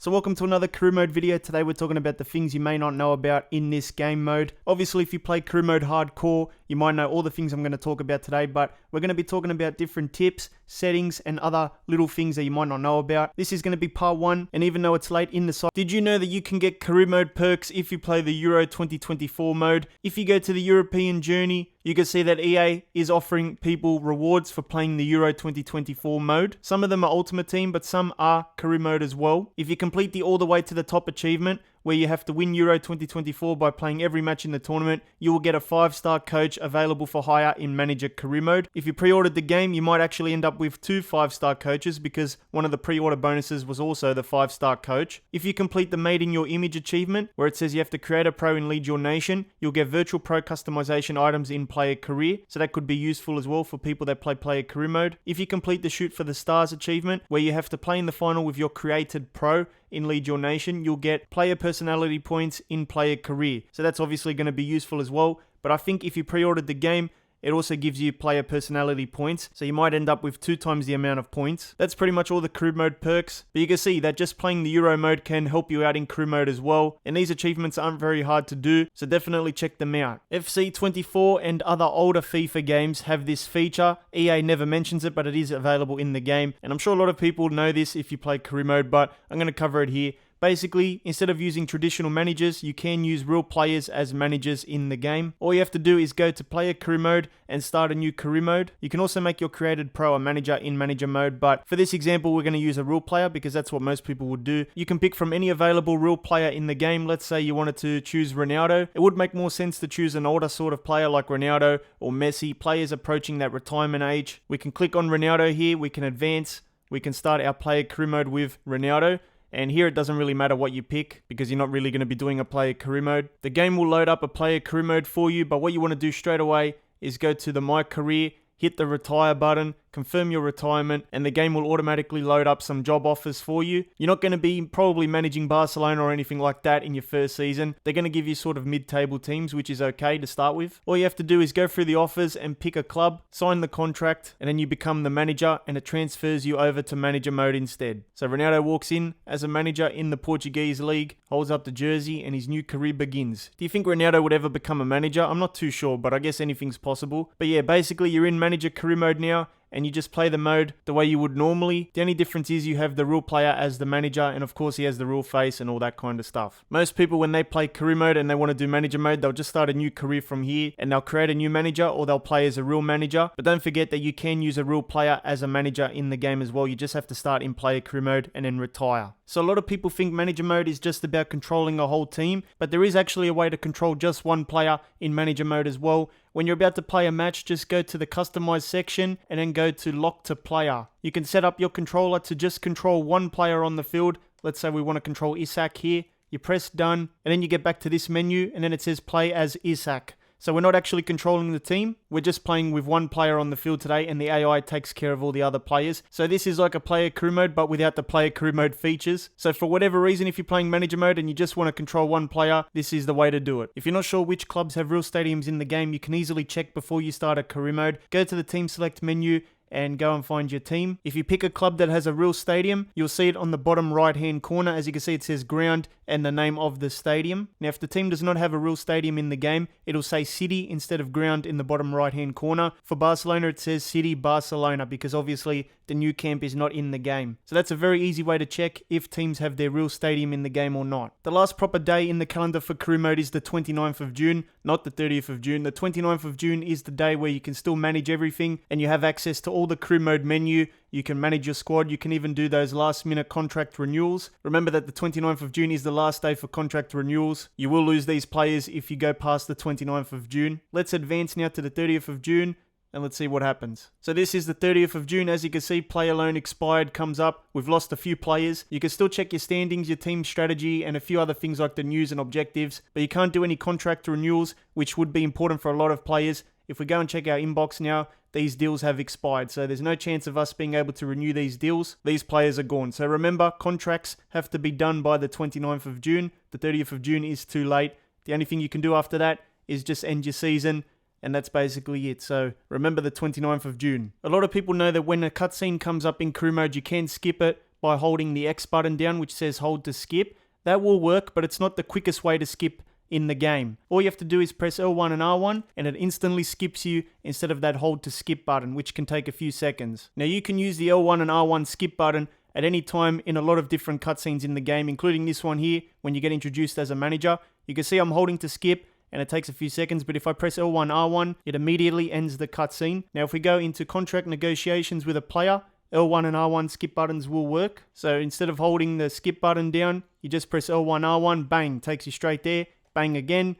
So welcome to another career mode video. Today we're talking about the things you may not know about in this game mode. Obviously if you play career mode hardcore, you might know all the things I'm going to talk about today, but we're going to be talking about different tips, settings, and other little things that you might not know about. This is going to be part 1, and even though it's late in the cycle, did you know that you can get career mode perks if you play the Euro 2024 mode? If you go to the European journey, you can see that EA is offering people rewards for playing the Euro 2024 mode. Some of them are Ultimate Team, but some are career mode as well. If you complete the all the way to the top achievement, where you have to win Euro 2024 by playing every match in the tournament, you will get a 5-star coach available for hire in Manager Career Mode. If you pre-ordered the game, you might actually end up with 2 5-star coaches because one of the pre-order bonuses was also the 5-star coach. If you complete the Made in Your Image achievement, where it says you have to create a pro and lead your nation, you'll get virtual pro customization items in Player Career, so that could be useful as well for people that play Player Career Mode. If you complete the Shoot for the Stars achievement, where you have to play in the final with your created pro in Lead Your Nation, you'll get player personality points in Player Career. So that's obviously going to be useful as well. But I think if you pre-ordered the game, it also gives you player personality points, so you might end up with 2 times the amount of points. That's pretty much all the career mode perks, but you can see that just playing the Euro mode can help you out in career mode as well, and these achievements aren't very hard to do, so definitely check them out. FC 24 and other older FIFA games have this feature. EA never mentions it, but it is available in the game, and I'm sure a lot of people know this if you play career mode, but I'm going to cover it here. Basically, instead of using traditional managers, you can use real players as managers in the game. All you have to do is go to Player Career Mode and start a new career mode. You can also make your created pro a manager in Manager Mode, but for this example, we're going to use a real player because that's what most people would do. You can pick from any available real player in the game. Let's say you wanted to choose Ronaldo. It would make more sense to choose an older sort of player like Ronaldo or Messi, players approaching that retirement age. We can click on Ronaldo here, we can advance, we can start our Player Career Mode with Ronaldo. And here it doesn't really matter what you pick because you're not really going to be doing a player career mode. The game will load up a player career mode for you, but what you want to do straight away is go to the My Career, hit the retire button, confirm your retirement, and the game will automatically load up some job offers for you. You're not going to be probably managing Barcelona or anything like that in your first season. They're going to give you sort of mid-table teams, which is okay to start with. All you have to do is go through the offers and pick a club, sign the contract, and then you become the manager, and it transfers you over to manager mode instead. So Ronaldo walks in as a manager in the Portuguese league, holds up the jersey, and his new career begins. Do you think Ronaldo would ever become a manager? I'm not too sure, but I guess anything's possible. But yeah, basically you're in manager career mode now, and you just play the mode the way you would normally. The only difference is you have the real player as the manager, and of course he has the real face and all that kind of stuff. Most people, when they play career mode and they want to do manager mode, they'll just start a new career from here and they'll create a new manager, or they'll play as a real manager. But don't forget that you can use a real player as a manager in the game as well. You just have to start in player career mode and then retire. So a lot of people think manager mode is just about controlling a whole team, but there is actually a way to control just one player in manager mode as well. When you're about to play a match, just go to the customize section and then go to lock to player. You can set up your controller to just control one player on the field. Let's say we want to control Isak here. You press done, and then you get back to this menu, and then it says play as Isak. So we're not actually controlling the team, we're just playing with one player on the field today, and the AI takes care of all the other players. So this is like a player career mode, but without the player career mode features. So for whatever reason, if you're playing manager mode and you just want to control one player, this is the way to do it. If you're not sure which clubs have real stadiums in the game, you can easily check before you start a career mode. Go to the team select menu and go and find your team. If you pick a club that has a real stadium, you'll see it on the bottom right hand corner. As you can see, it says ground and the name of the stadium. Now if the team does not have a real stadium in the game, it'll say city instead of ground in the bottom right hand corner. For Barcelona, it says City Barcelona because obviously the Nou Camp is not in the game. So that's a very easy way to check if teams have their real stadium in the game or not. The last proper day in the calendar for career mode is the 29th of June, not the 30th of June. The 29th of June is the day where you can still manage everything and you have access to all the career mode menu. You can manage your squad. You can even do those last minute contract renewals. Remember that the 29th of June is the last day for contract renewals. You will lose these players if you go past the 29th of June. Let's advance now to the 30th of June. And let's see what happens. So this is the 30th of June. As you can see, player loan expired comes up. We've lost a few players. You can still check your standings, your team strategy, and a few other things like the news and objectives. But you can't do any contract renewals, which would be important for a lot of players. If we go and check our inbox now, these deals have expired. So there's no chance of us being able to renew these deals. These players are gone. So remember, contracts have to be done by the 29th of June. The 30th of June is too late. The only thing you can do after that is just end your season. And that's basically it. So remember the 29th of June. A lot of people know that when a cutscene comes up in career mode, you can skip it. by holding the X button down, which says hold to skip. That will work, but it's not the quickest way to skip in the game. All you have to do is press L1 and R1 and it instantly skips you instead of that hold to skip button, which can take a few seconds. Now you can use the L1 and R1 skip button at any time in a lot of different cutscenes in the game, including this one here when you get introduced as a manager. You can see I'm holding to skip and it takes a few seconds, but if I press L1 R1, it immediately ends the cutscene. Now if we go into contract negotiations with a player, L1 and R1 skip buttons will work. So instead of holding the skip button down, you just press L1 R1, bang, takes you straight there. Bang again,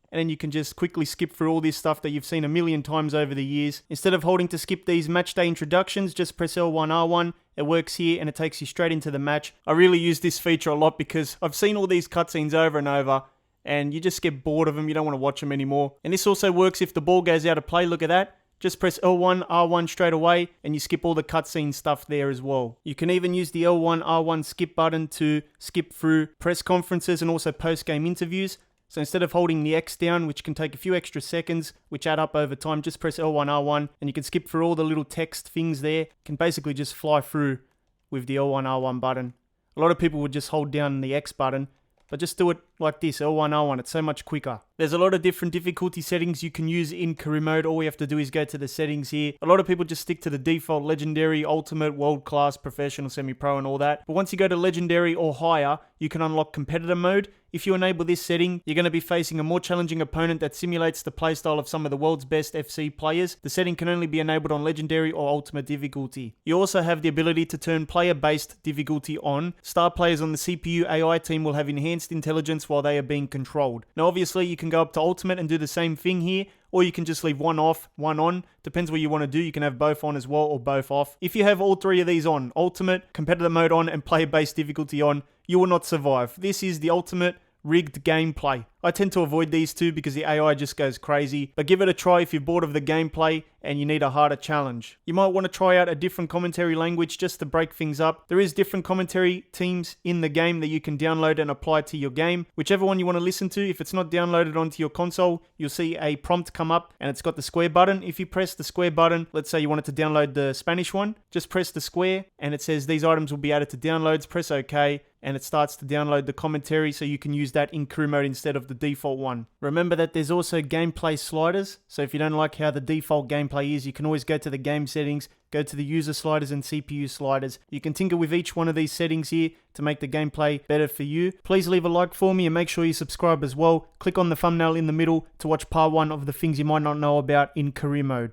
and then you can just quickly skip through all this stuff that you've seen a million times over the years. Instead of holding to skip these match day introductions, just press L1 R1, it works here and it takes you straight into the match. I really use this feature a lot because I've seen all these cutscenes over and over and you just get bored of them, you don't want to watch them anymore. And this also works if the ball goes out of play, look at that. Just press L1, R1 straight away and you skip all the cutscene stuff there as well. You can even use the L1, R1 skip button to skip through press conferences and also post-game interviews. So instead of holding the X down, which can take a few extra seconds, which add up over time, just press L1, R1, and you can skip through all the little text things there. You can basically just fly through with the L1, R1 button. A lot of people would just hold down the X button, but just do it like this, L1, R1, it's so much quicker. There's a lot of different difficulty settings you can use in career mode. All we have to do is go to the settings here. A lot of people just stick to the default legendary, ultimate, world class, professional, semi-pro and all that. But once you go to legendary or higher, you can unlock competitor mode. If you enable this setting, you're going to be facing a more challenging opponent that simulates the playstyle of some of the world's best FC players. The setting can only be enabled on legendary or ultimate difficulty. You also have the ability to turn player-based difficulty on. Star players on the CPU AI team will have enhanced intelligence while they are being controlled. Now obviously you can go up to ultimate and do the same thing here, or you can just leave one off, one on. Depends what you want to do. You can have both on as well or both off. If you have all three of these on, ultimate, competitor mode on, and player-based difficulty on, you will not survive. This is the ultimate rigged gameplay. I tend to avoid these two because the AI just goes crazy, but give it a try if you're bored of the gameplay and you need a harder challenge. You might want to try out a different commentary language just to break things up. There is different commentary teams in the game that you can download and apply to your game. Whichever one you want to listen to, if it's not downloaded onto your console, you'll see a prompt come up and it's got the square button. If you press the square button, let's say you wanted to download the Spanish one, just press the square and it says these items will be added to downloads, press OK, and it starts to download the commentary so you can use that in career mode instead of the default one. Remember that there's also gameplay sliders, so if you don't like how the default gameplay is, you can always go to the game settings, go to the user sliders and CPU sliders. You can tinker with each one of these settings here to make the gameplay better for you. Please leave a like for me and make sure you subscribe as well. Click on the thumbnail in the middle to watch part 1 of the things you might not know about in career mode.